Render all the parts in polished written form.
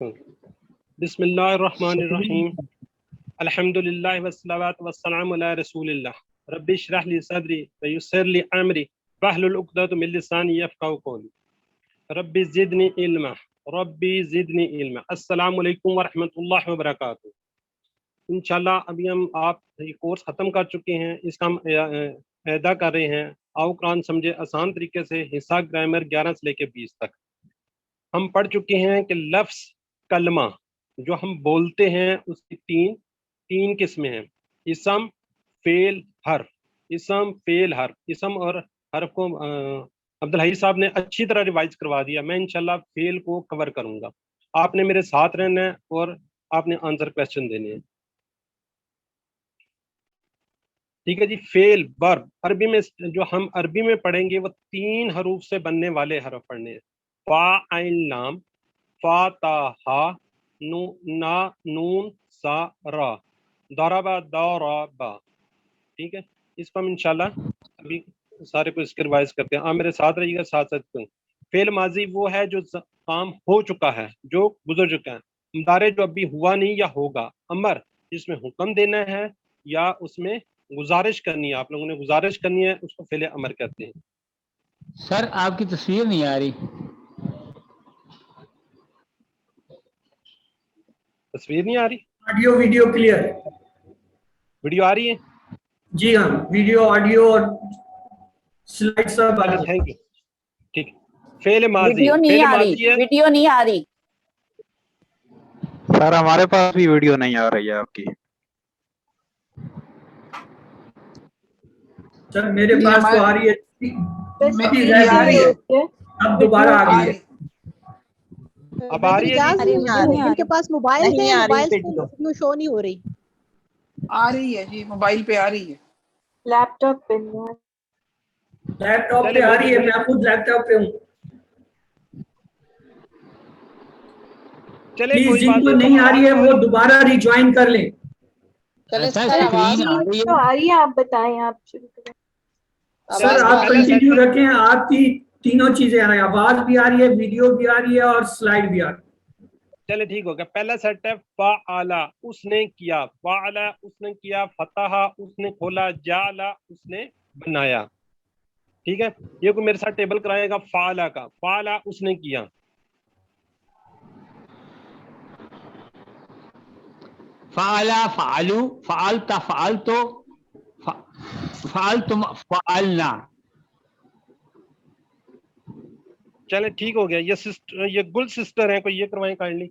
بسم اللہ الرحمن الرحیم الحمدللہ والصلاۃ والسلام علی رسول اللہ رب اشرح لی صدری ویسر لی امری واحلل عقدۃ من لسانی یفقهوا قولی رب زدنی علما ربی زدنی علما۔ السلام علیکم ورحمۃ اللہ وبرکاتہ۔ انشاءاللہ ابھی ہم آپ یہ کورس ختم کر چکے ہیں، اس کا ہم اعادہ کر رہے ہیں۔ آؤ قرآن سمجھے آسان طریقے سے، حصہ گرامر 11 سے لے کے 20 تک ہم پڑھ چکے ہیں کہ لفظ کلمہ جو ہم بولتے ہیں اس کی تین قسمیں ہیں: اسم، فعل، حرف۔ اسم، فعل، حرف۔ اسم اور حرف کو عبدالحی صاحب نے اچھی طرح ریوائز کروا دیا۔ میں انشاءاللہ فعل کو کور کروں گا، آپ نے میرے ساتھ رہنا ہے اور آپ نے آنسر کویسچن دینے ہیں، ٹھیک ہے جی۔ فعل، ورب، عربی میں جو ہم عربی میں پڑھیں گے وہ 3 حروف سے بننے والے حرف پڑھنے ہیں: فا عین لام، فاتحہ، نون سا را، ضربا ضربا، ٹھیک ہے۔ اس کو ہم انشاءاللہ ابھی سارے کو اس کے ریوائز کرتے ہیں۔ آپ میرے ساتھ رہیے گا، ساتھ ساتھ۔ فعل ماضی وہ ہے جو کام ہو چکا ہے، جو گزر چکا ہے۔ مضارع جو ابھی ہوا نہیں یا ہوگا۔ امر جس میں حکم دینا ہے یا اس میں گزارش کرنی ہے، آپ لوگوں نے گزارش کرنی ہے، اس کو فعل امر کہتے ہیں۔ سر آپ کی تصویر نہیں آ رہی۔ تصویر نہیں آ رہی؟ Audio video clear? ویڈیو آ رہی ہے؟ جی ہاں، ویڈیو آڈیو اور سلائڈ سب آ چلے رہی ہے۔ تھینک یو، ٹھیک۔ فعل ماضی، ویڈیو نہیں فعل آ رہی، ماضی ہے۔ ویڈیو نہیں آ رہی سر ہمارے پاس بھی ویڈیو نہیں آ رہی ہے آپ کی۔ سر میرے پاس تو آ رہی ہے، ابھی غائب ہو گئی ہے، اب دوبارہ آ گئی ہے۔ اب آ رہی ہے جی؟ ان کے پاس موبائل ہے، نہیں آ رہی موبائل ویڈیو، سے شو نہیں ہو رہی۔ آ رہی ہے جی، موبائل پہ آ رہی ہے، لیپ ٹاپ پہ لیپ ٹاپ چلے پہ آ کوئی رہی ہے، بات میں خود لیپ ٹاپ پہ ہوں۔ چلے پلیز کوئی جن بات کو نہیں، نہیں آ رہی ہے وہ دوبارہ ریجوائن کر لیں۔ سر اسکرین آ رہی تو ہے۔ آ رہی ہے، آپ بتائیں، آپ شروع کریں۔ سر آپ پہلا کنٹینیو سیٹ رکھیں، آپ کی تینوں چیزیں آ رہی ہیں، آواز بھی آ رہی ہے، ویڈیو بھی آ رہی ہے اور سلائڈ بھی آ رہی ہے۔ چلے ٹھیک ہو گیا۔ پہلا سیٹ ہے فعل، اس نے کیا، فعل اس نے کیا، فتح اس نے کھولا، جعل اس نے بنایا، ٹھیک ہے۔ یہ کوئی میرے ساتھ ٹیبل کرائے گا فعل کا، فعل اس نے کیا، فعل، فعلو، فعلت، فعلتو، فعلتم، فعلنا۔ چلے ٹھیک ہو گیا۔ یہ گل سسٹر ہیں، کوئی یہ کروائیں کائنڈلی۔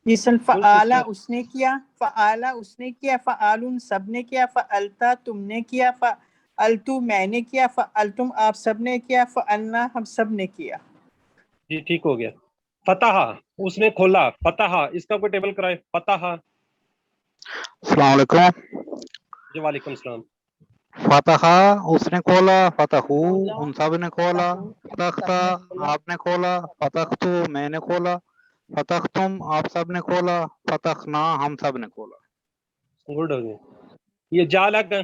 جی سر۔ گل فعالا سسٹر، اس نے کیا، فعالا اس نے کیا، فعالن سب نے کیا، فعلتا تم نے کیا، فعلتو میں نے کیا، فعلتم آپ سب نے کیا، فعلنا ہم سب نے کیا۔ جی ٹھیک ہو گیا۔ فتح اس نے کھولا، فتح اس کا کوئی ٹیبل کرائے، فتح۔ السلام علیکم۔ جی وعلیکم السلام۔ فتح اس نے کھولا، فتحو ان سب نے کھولا، فتحتا آپ نے کھولا، فتحتو میں نے کھولا، فتحتم آپ سب نے کھولا، فتحنا ہم سب نے کھولا۔ گڈ ہو گیا۔ یہ جعل کا،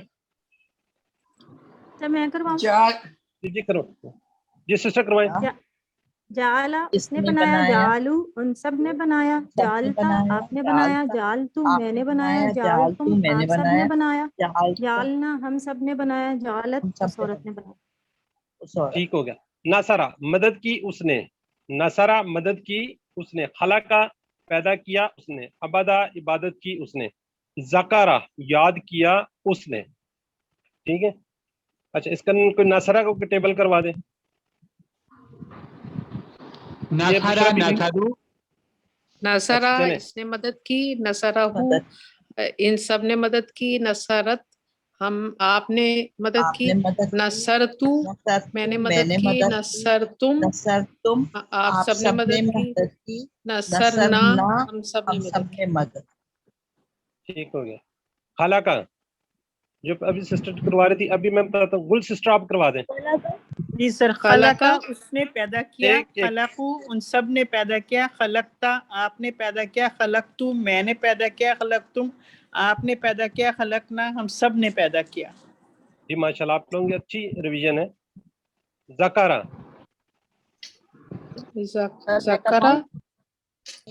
تو میں کرواؤں؟ جی کرو، جی سسٹر کروائیں۔ جعلا اس نے بنایا، جعلو ان سب نے بنایا، جعلتا آپ نے بنایا، جعلتم میں نے بنایا، جعلتم آپ سب نے بنایا، جعلنا ہم سب نے بنایا، جعلت اس عورت نے بنایا۔ ٹھیک ہو گیا۔ نصرہ مدد کی اس نے، نصرہ مدد کی اس نے، خلقہ پیدا کیا اس نے، عبادہ عبادت کی اس نے، ذکرہ یاد کیا اس نے، ٹھیک ہے۔ اچھا اس کا کوئی نصرہ کو ٹیبل کروا دیں۔ یہ نصرہ، بشرا بی بی، نصرو، نصرہ اچھا چلیں، اس نے مدد کی، نصرہ ان سب نے مدد کی، نصرت ہم آپ نے مدد کی، نصرتو میں نے مدد کی، نصرتم آپ سب نے مدد کی، نصرنا ہم سب نے مدد کی۔ ٹھیک ہو گیا۔ خلقہ جو ابھی سسٹر کروا رہی تھی، ابھی میں بتاتا ہوں، گل سسٹر آپ کروا دیں۔ جی سر۔ خلقہ خلقہ اس نے پیدا کیا، ایک خلقو ان سب نے پیدا کیا، خلقتا آپ نے پیدا کیا، خلقتو میں نے پیدا کیا، خلقتم آپ نے پیدا کیا، خلقنا ہم سب نے پیدا کیا۔ جی ماشاءاللہ آپ لوگوں کی اچھی ریویژن ہے۔ ذکرہ، ذکرہ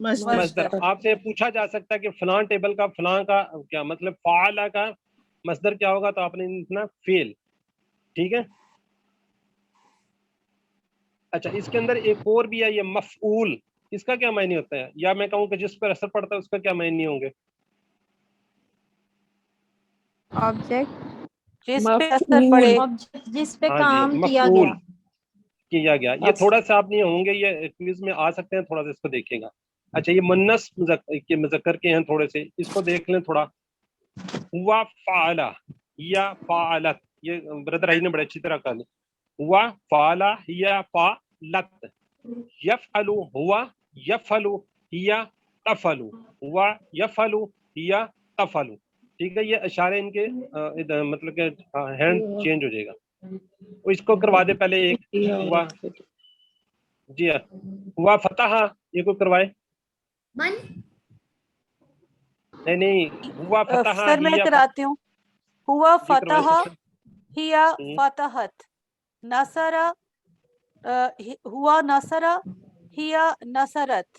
مصدر آپ سے پوچھا جا سکتا ہے کہ فلاں ٹیبل کا فلاں کا کیا مطلب، فعلا کا مصدر کیا ہوگا، تو آپ نے لکھنا فعل. ٹھیک ہے. اچھا اس کے اندر ایک اور بھی ہے، یہ مفعول، اس کا کیا معنی ہوتا ہے؟ یا میں کہوں کہ جس پر اثر پڑتا ہے اس کا کیا معنی ہوں گے؟ آبجیکٹ جس پہ اثر پڑے، جس پہ ہاں جی، کام کیا مفعول گیا. کیا گیا. یہ تھوڑا سا آپ نہیں ہوں گے، یہ کوئز میں آ سکتے ہیں، تھوڑا سا اس کو دیکھیں گا. اچھا یہ منس مذکر کے ہیں تھوڑے سے، اس کو دیکھ لیں تھوڑا. ہوا فعلا یا فعلت، یہ بردر آئی نے بڑے اچھی طرح کہا. ہوا فعلا یا فعلت، یفعلو ہوا یفعلو یا تفعلو، ہوا یفعلو یا تفعلو. ٹھیک ہے. یہ اشارے ان کے مطلب کہ ہینڈ چینج ہو جائے گا. اس کو کروا دے پہلے ایک. ہوا جی ہاں، ہوا فتح، یہ کو کروائے. نہیں ہوا فتح سر میں کراتی ہوں. ہوا فتح ہیا فتحت، نصر ہوا نصر ہیا نصرت،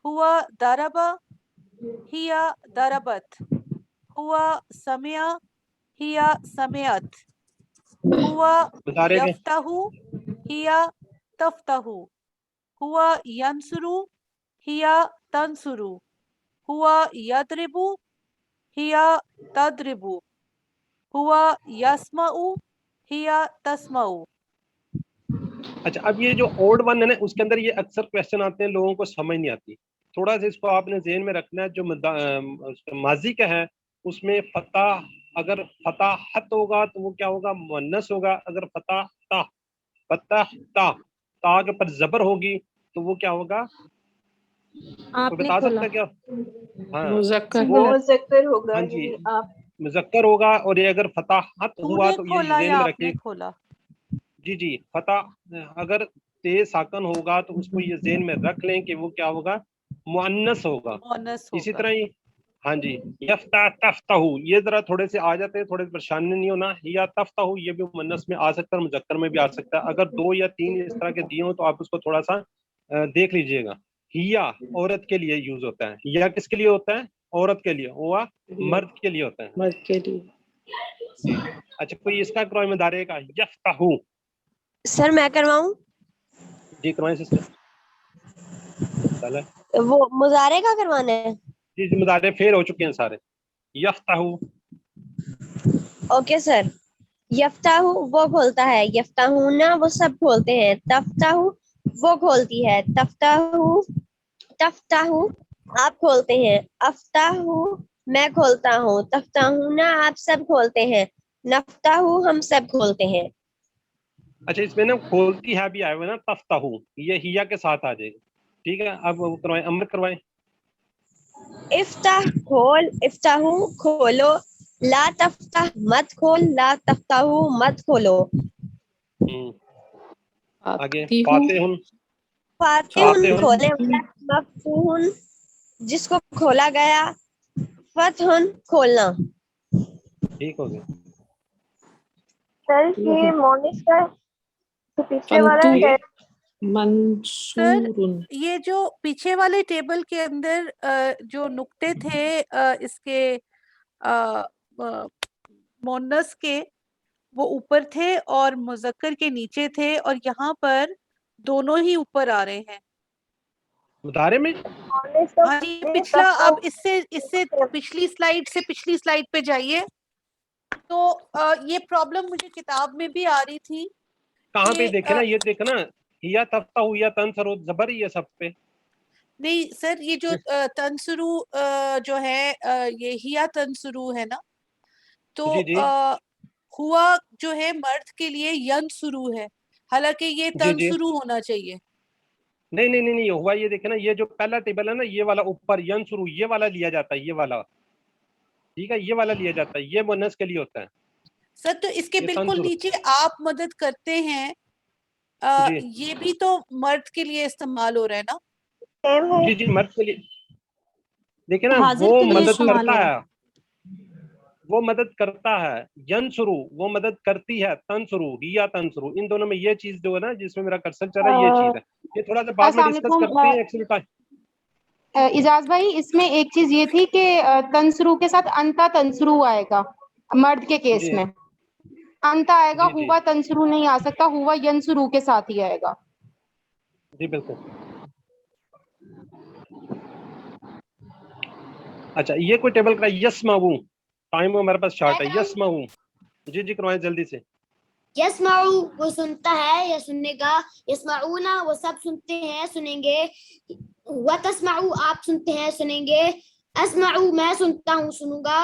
ہوا ضرب ہیا ضربت، ہوا سمع ہیا سمعت، ہوا یفتح ہیا تفتح، ہوا ینصر ہیا تنصر، ہوا یضرب ہیا تضرب، ہوا یسمع ہیا تسمع. اچھا اب یہ جو اوڈ ون ہے نا، اس کے اندر یہ اکثر کویشچن آتے ہیں، لوگوں کو سمجھ نہیں آتی. تھوڑا سا اس کو آپ نے ذہن میں رکھنا ہے. جو ماضی کا ہے اس میں فتح، اگر فتحت ہوگا تو وہ کیا ہوگا، مؤنث ہوگا. اگر فتح تا کے پر زبر ہوگی تو وہ کیا ہوگا، کوئی بتا سکتا ہے کیا؟ ہاں مذکر ہوگا. ہاں جی مذکر ہوگا. اور یہ اگر فتحت ہوا تو یہ ذہن میں رکھیے. جی جی فتح اگر تیز ساکن ہوگا تو اس کو یہ ذہن میں رکھ لیں کہ وہ کیا ہوگا، مؤنث ہوگا. اسی طرح ہی ہاں جی یفتح تفتح، یہ ذرا تھوڑے سے آ جاتے ہیں، تھوڑے سے پریشانی نہیں ہونا. یا تفتح یہ بھی مؤنث میں آ سکتا ہے، مذکر میں بھی آ سکتا ہے. اگر 2 یا 3 اس طرح کے دیے ہوں تو آپ اس کو تھوڑا سا دیکھ لیجئے گا. ہیا عورت کے لیے یوز ہوتا ہے. یا کس کے لیے ہوتا ہے؟ عورت کے لیے. ہوا مرد کے لیے ہوتا ہے. مرد کے لیے. جی اچھا کوئی اس کا کرائے مدارے کا یفتح. سر میں کرواؤں؟ جی کروائیں سسٹر. وہ مضارع کا کروانا ہے. جی جی مضارع فعل ہو چکے ہیں سارے. یفتح. Okay sir. یفتح وہ کھولتا ہے، یفتحون وہ سب کھولتے ہیں، تفتح وہ کھولتی ہے، تفتح آپ کھولتے ہیں، افتح میں کھولتا ہوں، تفتحون آپ سب کھولتے ہیں، نفتح ہم سب کھولتے ہیں. اچھا اس میں نا کھولتی ہے بھی آئے ہوئے نا، تفتح یہ ہیا کے ساتھ آ جائے گا. ٹھیک ہے اب وہ کروائیں، امر کروائیں. افتح کھول، افتح کھولو، لا تفتح مت کھول، لا تفتح مت کھولو. آگے فاتحن. فاتحن کھولے، مفتوحن جس کو کھولا گیا، فتحن کھولنا. ٹھیک ہو گیا. سر یہ مونس کا پیچھے والا سر یہ جو پیچھے والے ٹیبل کے اندر جو نقطے تھے اس کے مونس کے، وہ اوپر تھے اور مذکر کے نیچے تھے، اور یہاں پر دونوں ہی اوپر آ رہے ہیں مضارع میں. ہاں جی پچھلا، اب اس سے پچھلی سلائیڈ پہ جائیے. تو یہ پرابلم مجھے کتاب میں بھی آ رہی تھی. کہاں پہ دیکھے نا، یہ دیکھے نا یا تفتح یا تنصر زبر ہی ہے سب پہ. نہیں سر یہ جو تنصرو جو ہے یہ ہیا تنصرو ہے نا، تو ہوا جو ہے مرد کے لیے ینصرو ہے، حالانکہ یہ تنصرو ہونا چاہیے. نہیں ہوا یہ دیکھیں نا، یہ جو پہلا ٹیبل ہے نا یہ والا اوپر ینصرو یہ والا لیا جاتا ہے، یہ والا ٹھیک ہے، یہ والا لیا جاتا ہے، یہ مؤنث کے لیے ہوتا ہے. سر تو اس کے بالکل نیچے آپ مدد کرتے ہیں، یہ بھی تو مرد کے لیے استعمال ہو رہا ہے نا. جی جی مرد کے لیے. دیکھیں نا وہ مدد کرتا ہے، وہ مدد کرتا ہے. ینصرو وہ مدد کرتی ہے، تنصرو یا تنصرو، ان دونوں میں یہ چیز جو ہے نا جس میں میرا کرسر چل رہا ہے یہ چیز ہے. یہ تھوڑا سا بعد میں ڈسکس کرتے ہیں ایکچولی ٹائم. اجاز بھائی اس میں ایک چیز یہ تھی کہ تنسرو کے ساتھ انتا تنسرو آئے گا مرد کے کیس میں، انتا آئے گا، ہوا تنسرو نہیں آ سکتا، ہوا ینسرو کے ساتھ ہی آئے گا. جی بالکل. اچھا یہ کوئی ٹیبل کرا یسمعو، ٹائم ہمارے پاس شارٹ ہے. یسمعو، جی جی کروائیں جلدی سے. یسمعو وہ سنتا ہے یا سننے کا، یسمعونا وہ سب سنتے ہیں سنیں گے، وتسمعو آپ سنتے ہیں سنیں گے، اسمعو میں سنتا ہوں سنوں گا،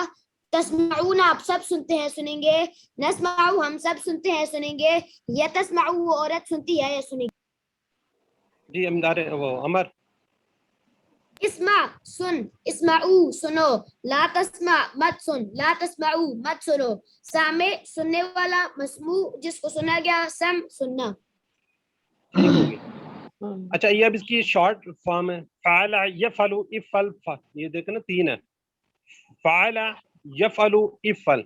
تسمعون آپ سب سنتے ہیں سنیں گے، نسمعو ہم سب سنتے ہیں سنیں گے، یتسمعو وہ عورت سنتی ہے یا سنیں گے. جی امدار وہ عمر. اسمع سن، اسمعو سنو، لا تسمع مت سن، لا تسمعو مت سنو، سامع سننے والا، مسموع جس کو سنا گیا، سم سننا. اچھا یہ اب اس کی شارٹ فارم ہے. فعل یفعل افعل، یہ دیکھیں نا تین ہے. فعل یفعل افعل،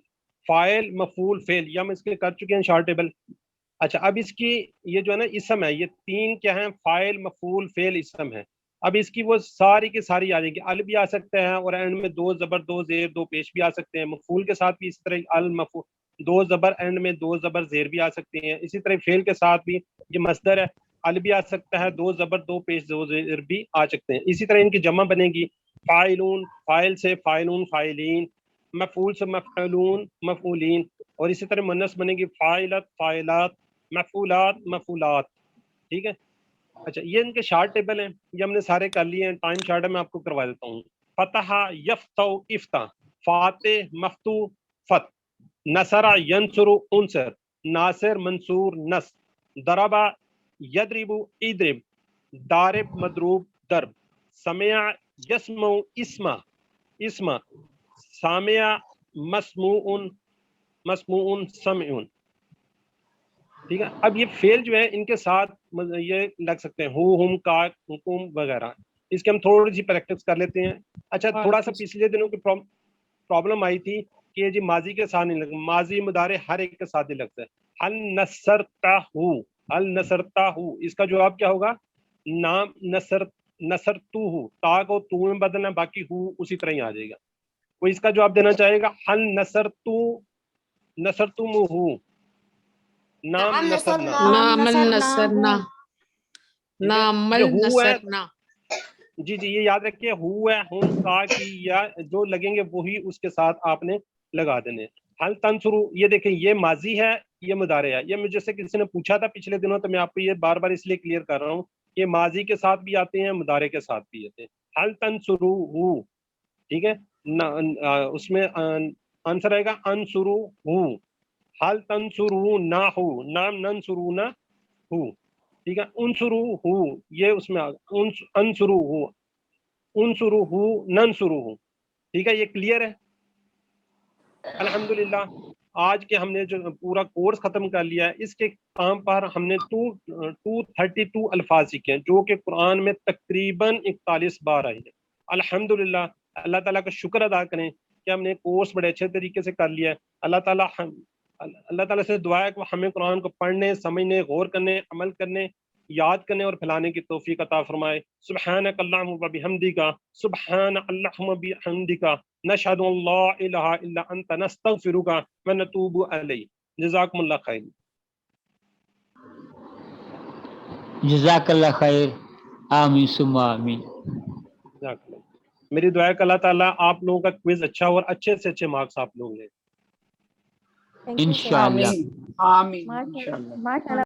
فاعل مفعول فعل، یہ ہم اس کے کر چکے ہیں شارٹ ٹیبل. اچھا اب اس کی یہ جو ہے نا اسم ہے، یہ تین کیا ہیں؟ فاعل مفعول فعل اسم ہے. اب اس کی وہ ساری کی ساری آ جائیں گی. ال بھی آ سکتا ہے اور اینڈ میں دو زبر دو زیر دو پیش بھی آ سکتے ہیں. مفعول کے ساتھ بھی اسی طرح المفعول، دو زبر اینڈ میں دو زبر زیر بھی آ سکتے ہیں. اسی طرح فعل کے ساتھ بھی یہ مصدر ہے، ال بھی آ سکتا ہے، دو زبر دو پیش دو زیر بھی آ سکتے ہیں. اسی طرح ان کی جمع بنے گی فاعلون، فاعل سے فاعلون فاعلین، مفعول سے مفعولون مفعولین، اور اسی طرح مؤنث بنے گی فاعلت فاعلات، مفعولات مفعولات. ٹھیک ہے. اچھا یہ ان کے شارٹ ٹیبل ہیں، یہ ہم نے سارے کر لیے ہیں. ٹائم شارٹ ہے، میں آپ کو کروا دیتا ہوں. فتح یفتح افتح، فاتح مفتوح فت، نصر ینصر انصر، ناصر منصور نصر، ضرب یضرب اضرب، دارب مضروب درب، سمع یسمع اسمع اسمع، سامع مسموع مسموع سمع. ٹھیک ہے. اب یہ فعل جو ہے ان کے ساتھ یہ لگ سکتے ہیں، ہو ہم کا حکم وغیرہ. اس کے ہم تھوڑی سی پریکٹس کر لیتے ہیں. اچھا تھوڑا سا پچھلے دنوں کی پرابلم آئی تھی کہ جی ماضی کے ساتھ نہیں لگتا، ماضی مضارع ہر ایک کے ساتھ ہی لگتا ہے. ہل نصرتہ، ہل نصرتہ، اس کا جواب کیا ہوگا؟ نام نصرتہ، تا کو تو میں بدلنا، باقی ہو اسی طرح ہی آ جائے گا. وہ اس کا جواب دینا چاہے گا ہل نصرتموہ، نام نصرنا، نامل نصرنا، نامل نصرنا. جی جی یہ یاد رکھیے، ہو ہے ہم کا کی یا جو لگیں گے وہی اس کے ساتھ آپ نے لگا دینے. حل تنصرو، یہ دیکھیں یہ ماضی ہے یہ مضارع ہے. یہ مجھے سے کسی نے پوچھا تھا پچھلے دنوں، تو میں آپ کو یہ بار بار اس لیے کلیئر کر رہا ہوں کہ ماضی کے ساتھ بھی آتے ہیں مضارع کے ساتھ بھی آتے ہیں. حل تنصرو ہو، ٹھیک ہے. اس میں آنسر آئے گا انصرو ہو. حل تنصرو نہ ہو، نام ننصرو نہ ہو، ٹھیک ہے. انصرو ہو، یہ اس میں انصرو ہو، انصرو ہو ننصرو ہو. ٹھیک ہے. یہ کلیئر ہے. الحمدللہ آج کے ہم نے جو پورا کورس ختم کر لیا ہے، اس کے کام پر ہم نے 232 الفاظ سیکھے ہیں، جو کہ قرآن میں تقریباً 41 بار آئے ہیں. الحمدللہ اللہ تعالیٰ کا شکر ادا کریں کہ ہم نے کورس بڑے اچھے طریقے سے کر لیا ہے. اللہ تعالیٰ سے دعا ہے کہ ہمیں قرآن کو پڑھنے، سمجھنے، غور کرنے، عمل کرنے، یاد کرنے اور پھیلانے کی توفیق عطا فرمائے. سبحانک اللہم و بحمدک، سبحان اللہم بحمدک، نشہد ان لا الہ الا انت، نستغفرک و نتوب الیک. جزاکم اللہ خیر. جزاک اللہ خیر. آمین ثم آمین. میری دعا ہے کہ اللہ تعالیٰ آپ لوگوں کا کوئز اچھا اور اچھے سے اچھے مارکس آپ لوگ لیں انشاءاللہ. آمین.